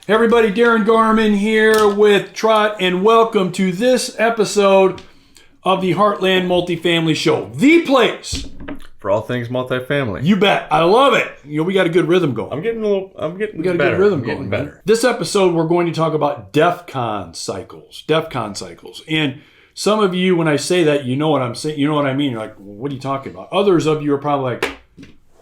Hey everybody, Darren Garman here with Trot, and welcome to this episode of the Heartland Multifamily Show. The place for all things multifamily. You bet. I love it. You know, we got a good rhythm going. I'm getting a good rhythm going. Better. This episode, we're going to talk about Defcon cycles. Defcon cycles. And some of you, when I say that, you know what I'm saying. You know what I mean. You're like, well, what are you talking about? Others of you are probably like,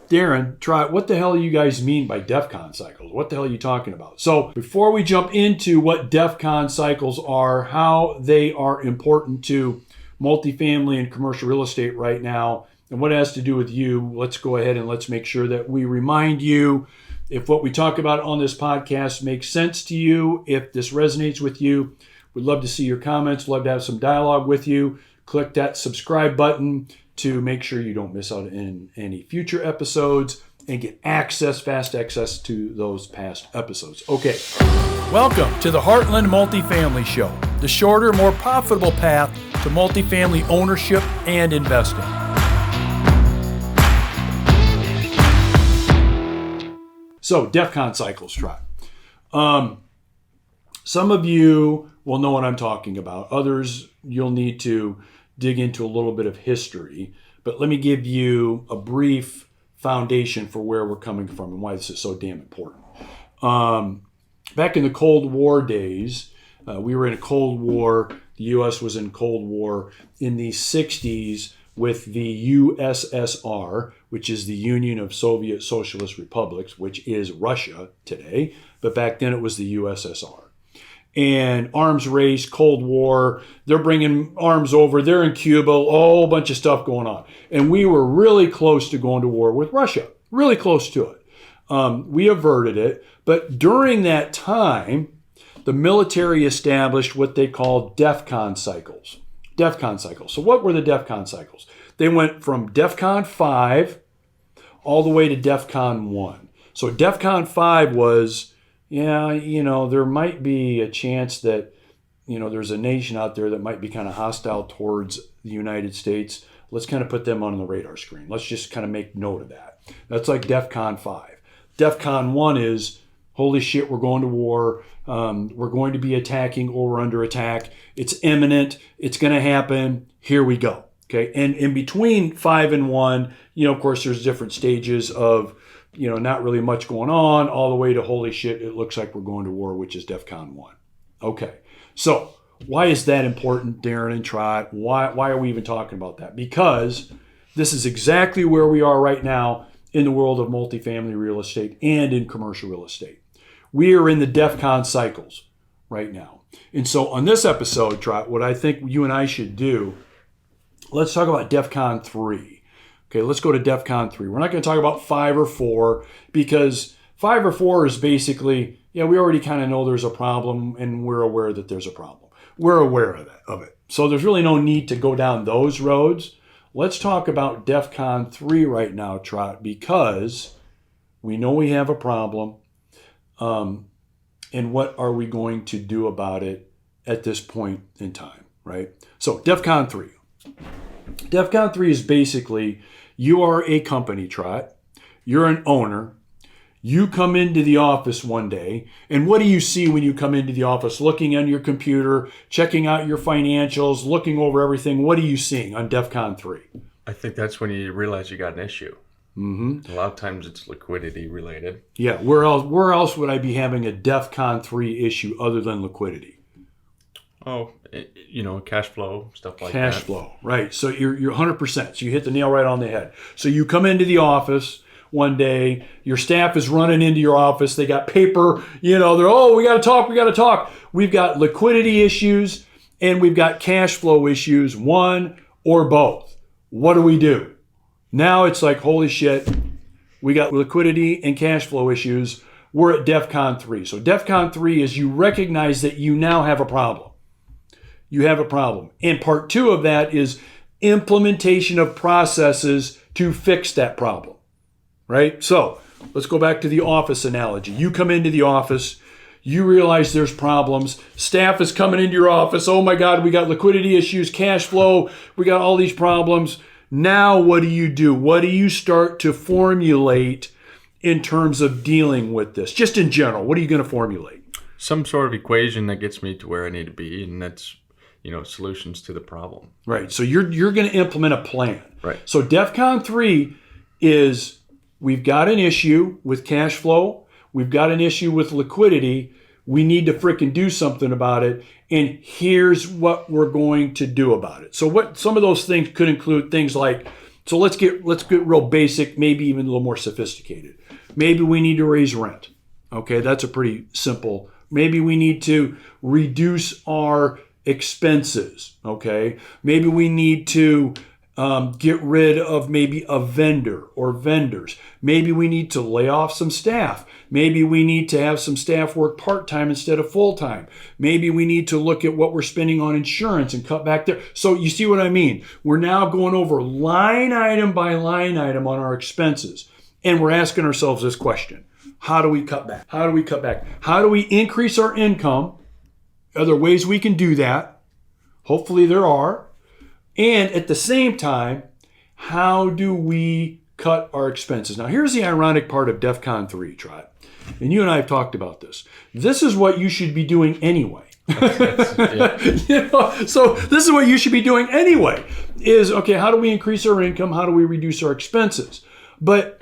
Darren, Trot, what the hell do you guys mean by Defcon cycles? What the hell are you talking about? So before we jump into what Defcon cycles are, how they are important to multifamily and commercial real estate right now, and what it has to do with you, let's go ahead and let's make sure that we remind you if what we talk about on this podcast makes sense to you, if this resonates with you. We'd love to see your comments, love to have some dialogue with you. Click that subscribe button to make sure you don't miss out on any future episodes and get fast access to those past episodes. Okay. Welcome to the Heartland Multifamily Show, the shorter, more profitable path to multifamily ownership and investing. So, Defcon cycles, Trot. Some of you will know what I'm talking about. Others, you'll need to dig into a little bit of history, but let me give you a brief foundation for where we're coming from and why this is so damn important. Back in the Cold War days, we were in a Cold War. The U.S. was in Cold War in the 60s with the USSR, which is the Union of Soviet Socialist Republics, which is Russia today, but back then it was the USSR. And arms race, Cold War, they're bringing arms over, they're in Cuba, a whole bunch of stuff going on. And we were really close to going to war with Russia, really close to it. We averted it, but during that time, the military established what they call Defcon cycles. Defcon cycles. So what were the Defcon cycles? They went from Defcon 5 all the way to Defcon 1. So Defcon 5 was, there might be a chance that, there's a nation out there that might be kind of hostile towards the United States. Let's kind of put them on the radar screen. Let's just kind of make note of that. That's like Defcon 5. Defcon 1 is, holy shit, we're going to war. We're going to be attacking or we're under attack. It's imminent. It's going to happen. Here we go. Okay. And in between 5 and 1, of course, there's different stages of, not really much going on, all the way to holy shit, it looks like we're going to war, which is Defcon 1. Okay. So why is that important, Darren and Trot? Why are we even talking about that? Because this is exactly where we are right now in the world of multifamily real estate and in commercial real estate. We are in the Defcon cycles right now. And so on this episode, Trot, what I think you and I should do, let's talk about Defcon 3. Okay, let's go to Defcon 3. We're not going to talk about 5 or 4 because 5 or 4 is basically, we already kind of know there's a problem and we're aware that there's a problem. We're aware of it. So there's really no need to go down those roads. Let's talk about Defcon 3 right now, Trot, because we know we have a problem. And what are we going to do about it at this point in time, right? So Defcon 3. Defcon 3 is basically, you are a company, Trot. You're an owner. You come into the office one day, and what do you see when you come into the office? Looking on your computer, checking out your financials, looking over everything. What are you seeing on Defcon 3? I think that's when you realize you got an issue. Mm-hmm. A lot of times it's liquidity related. Yeah, where else would I be having a Defcon 3 issue other than liquidity? Oh, cash flow, stuff like that. Cash flow, right. So you're 100%. So you hit the nail right on the head. So you come into the office one day, your staff is running into your office. They got paper, we got to talk. We've got liquidity issues and we've got cash flow issues, one or both. What do we do? Now it's like, holy shit, we got liquidity and cash flow issues. We're at Defcon 3. So Defcon 3 is you recognize that you now have a problem. You have a problem. And part 2 of that is implementation of processes to fix that problem, right? So let's go back to the office analogy. You come into the office, you realize there's problems. Staff is coming into your office. Oh my God, we got liquidity issues, cash flow. We got all these problems. Now what do you do? What do you start to formulate in terms of dealing with this? Just in general, what are you going to formulate? some sort of equation that gets me to where I need to be, and that's, solutions to the problem. Right. So you're going to implement a plan. Right. So Defcon 3 is we've got an issue with cash flow. We've got an issue with liquidity. We need to freaking do something about it. And here's what we're going to do about it. So what some of those things could include things like, so let's get real basic, maybe even a little more sophisticated. Maybe we need to raise rent. Okay, that's a pretty simple. Maybe we need to reduce our expenses. Okay, maybe we need to get rid of maybe a vendor or vendors. Maybe we need to lay off some staff. Maybe we need to have some staff work part-time instead of full-time. Maybe we need to look at what we're spending on insurance and cut back there. So you see what I mean? We're now going over line item by line item on our expenses. And we're asking ourselves this question. How do we cut back? How do we cut back? How do we increase our income? Are there ways we can do that? Hopefully there are. And at the same time, how do we cut our expenses? Now, here's the ironic part of Defcon 3, Trot. And you and I have talked about this. This is what you should be doing anyway. So this is what you should be doing anyway. Is, okay, how do we increase our income? How do we reduce our expenses? But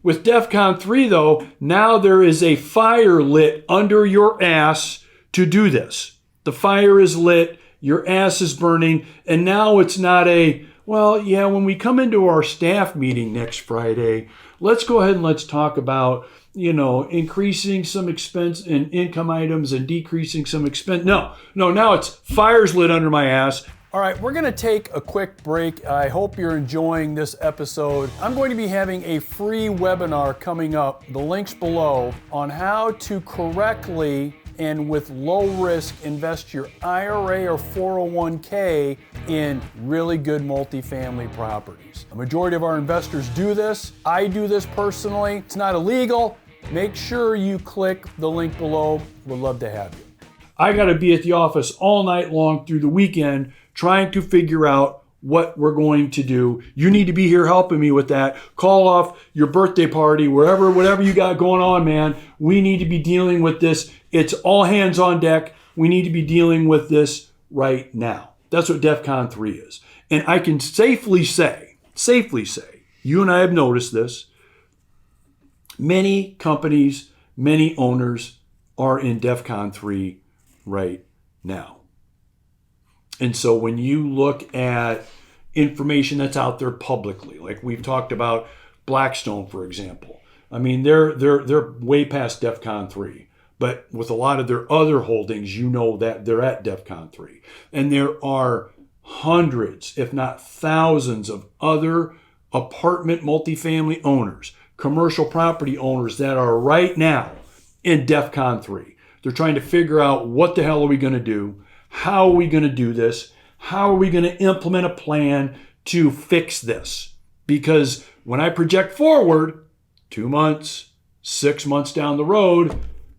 with Defcon 3, though, now there is a fire lit under your ass to do this. The fire is lit. Your ass is burning, and now it's not when we come into our staff meeting next Friday, let's go ahead and let's talk about, increasing some expense and income items and decreasing some expense. No, now it's fire's lit under my ass. All right, we're going to take a quick break. I hope you're enjoying this episode. I'm going to be having a free webinar coming up, the link's below, on how to correctly and with low risk invest your IRA or 401k in really good multifamily properties. A majority of our investors do this. I do this personally. It's not illegal. Make sure you click the link below. We'd love to have you. I got to be at the office all night long through the weekend trying to figure out what we're going to do. You need to be here helping me with that. Call off your birthday party, whatever you got going on, man. We need to be dealing with this. It's all hands on deck. We need to be dealing with this right now. That's what Defcon 3 is. And I can safely say, you and I have noticed this. Many companies, many owners are in Defcon 3 right now. And so when you look at information that's out there publicly, like we've talked about Blackstone, for example, I mean, they're way past Defcon 3. But with a lot of their other holdings, that they're at Defcon 3. And there are hundreds, if not thousands, of other apartment multifamily owners, commercial property owners that are right now in Defcon 3. They're trying to figure out what the hell are we going to do? How are we going to do this? How are we going to implement a plan to fix this? Because when I project forward 2 months, 6 months down the road,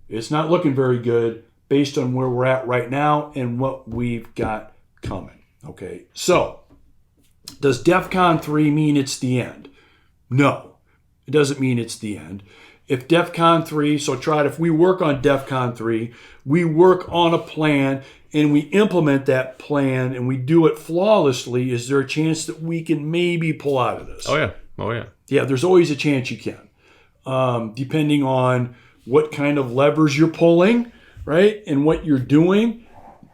it's not looking very good based on where we're at right now and what we've got coming. Okay, so does Defcon 3 mean it's the end? No, it doesn't mean it's the end. If Defcon 3, so Trot, if we work on Defcon 3, we work on a plan and we implement that plan and we do it flawlessly, is there a chance that we can maybe pull out of this? Oh, yeah. Yeah, there's always a chance you can, depending on what kind of levers you're pulling, right? And what you're doing.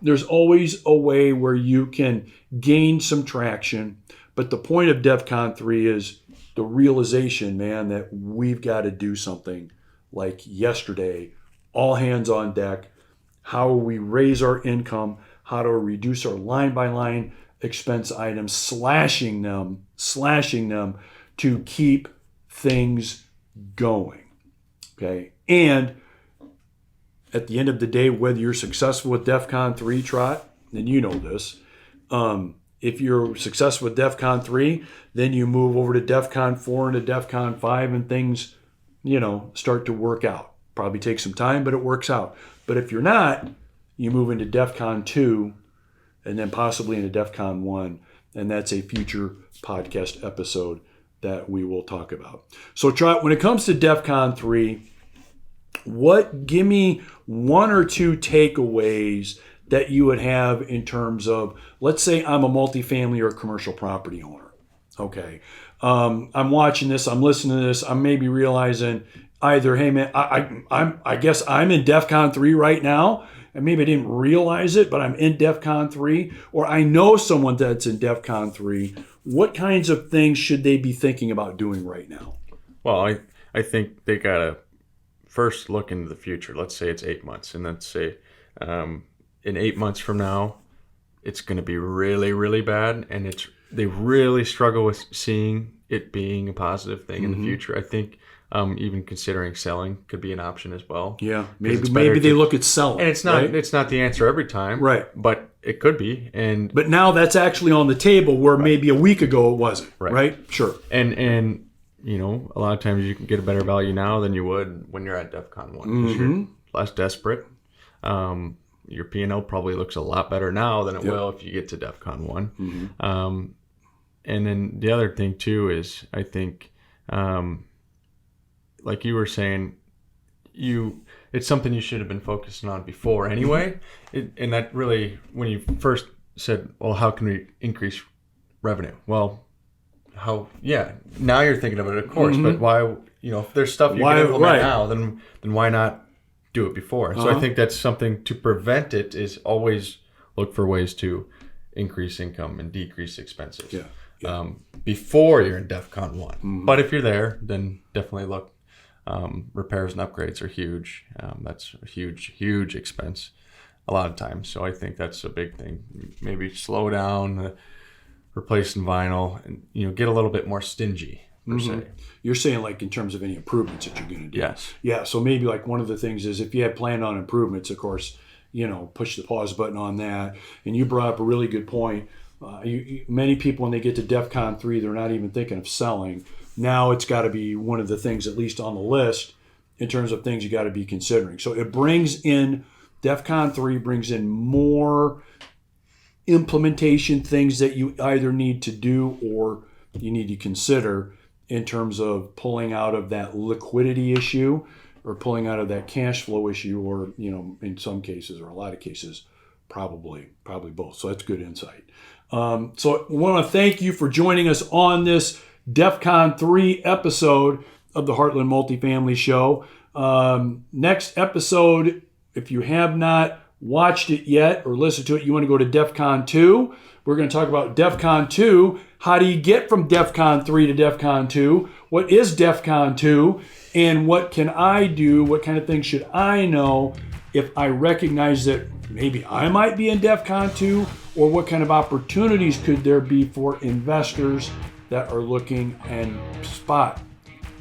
There's always a way where you can gain some traction. But the point of Defcon 3 is the realization, man, that we've got to do something like yesterday, all hands on deck. How will we raise our income? How do we reduce our line by line expense items, slashing them to keep things going. Okay. And at the end of the day, whether you're successful with Defcon 3, Trot, then you know this. If you're successful with Defcon 3, then you move over to Defcon 4 and to Defcon 5 and things, start to work out. Probably takes some time, but it works out. But if you're not, you move into Defcon 2 and then possibly into Defcon 1. And that's a future podcast episode that we will talk about. So Trot, when it comes to Defcon 3, Give me one or two takeaways that you would have in terms of, let's say I'm a multifamily or commercial property owner. Okay. I'm watching this, I'm listening to this, I'm maybe realizing either, hey man, I guess I'm in Defcon 3 right now, and maybe I didn't realize it, but I'm in Defcon 3, or I know someone that's in Defcon 3. What kinds of things should they be thinking about doing right now? Well, I think they gotta first look into the future. Let's say it's 8 months, and let's say in 8 months from now, it's going to be really, really bad, and they really struggle with seeing it being a positive thing in the future. I think even considering selling could be an option as well. Yeah, maybe they look at selling, and it's not right? It's not the answer every time, right? But it could be, but now that's actually on the table where maybe a week ago it wasn't, right? Sure. And you know, a lot of times you can get a better value now than you would when you're at Defcon 1 because you're less desperate. Your P&L probably looks a lot better now than it will if you get to Defcon 1. And then the other thing too is, I think, like you were saying, it's something you should have been focusing on before anyway. And that really, when you first said, well, how can we increase revenue? Well, now you're thinking of it, of course, but why, if there's stuff you can implement now, then why not do it before? So I think that's something to prevent it, is always look for ways to increase income and decrease expenses before you're in Defcon 1. But if you're there, then definitely look. Repairs and upgrades are huge. That's a huge expense a lot of times. So I think that's a big thing. Maybe slow down, replacing vinyl, and get a little bit more stingy per se. You're saying like in terms of any improvements that you're going to do. Yes. Yeah. So maybe like one of the things is, if you had planned on improvements, of course, push the pause button on that. And you brought up a really good point. Many people, when they get to Defcon 3, they're not even thinking of selling. Now it's got to be one of the things, at least on the list, in terms of things you got to be considering. So it brings in, Defcon 3 brings in more implementation things that you either need to do or you need to consider in terms of pulling out of that liquidity issue or pulling out of that cash flow issue, or in some cases, or a lot of cases, probably both. So that's good insight. So I want to thank you for joining us on this Defcon 3 episode of the Heartland Multifamily Show. Next episode, if you have not watched it yet or listened to it, you want to go to Defcon 2. We're going to talk about Defcon 2. How do you get from Defcon 3 to Defcon 2? What is Defcon 2? And what can I do? What kind of things should I know if I recognize that maybe I might be in Defcon 2? Or what kind of opportunities could there be for investors that are looking and spot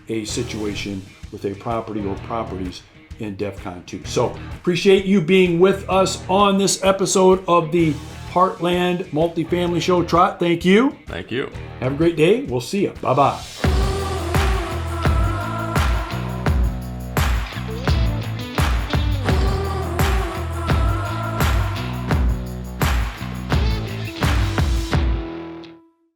a situation with a property or properties in Defcon 2. So appreciate you being with us on this episode of the Heartland Multifamily Show. Trot, thank you. Thank you. Have a great day. We'll see you. Bye-bye.